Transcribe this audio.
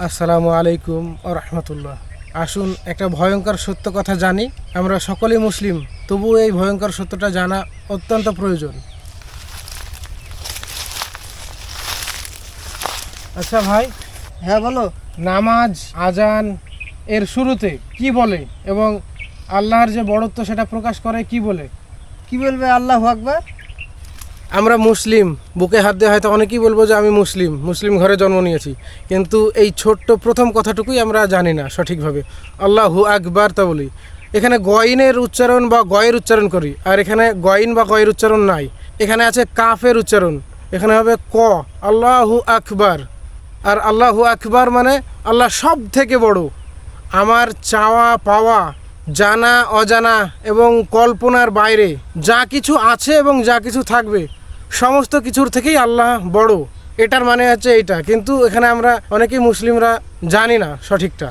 আসসালামু আলাইকুম ও রহমতুল্লাহ। আসুন একটা ভয়ঙ্কর সত্য কথা জানি। আমরা সকলেই মুসলিম, তবুও এই ভয়ঙ্কর সত্যটা জানা অত্যন্ত প্রয়োজন। আচ্ছা ভাই, হ্যাঁ বলো। নামাজ আজান এর শুরুতে কি বলে এবং আল্লাহর যে বড়ত্ব সেটা প্রকাশ করে কি বলে? কি বলবে? আল্লাহু আকবার। আমরা মুসলিম, বুকে হাত দিয়ে হয়তো অনেকেই বলবো যে আমি মুসলিম, মুসলিম ঘরে জন্ম নিয়েছি, কিন্তু এই ছোট্ট প্রথম কথাটুকুই আমরা জানি না সঠিকভাবে। আল্লাহু আকবার তা বলি, এখানে গয়নের উচ্চারণ বা গয়ের উচ্চারণ করি, আর এখানে গয়ন বা গয়ের উচ্চারণ নাই। এখানে আছে কাফের উচ্চারণ, এখানে হবে ক। আল্লাহু আকবার। আর আল্লাহু আকবার মানে আল্লাহ সব থেকে বড়। আমার চাওয়া পাওয়া, জানা অজানা এবং কল্পনার বাইরে যা কিছু আছে এবং যা কিছু থাকবে সমস্ত কিছুর থেকেই আল্লাহ বড়। এটার মানে হচ্ছে এইটা, কিন্তু এখানে আমরা অনেকেই মুসলিমরা জানি না সঠিকটা।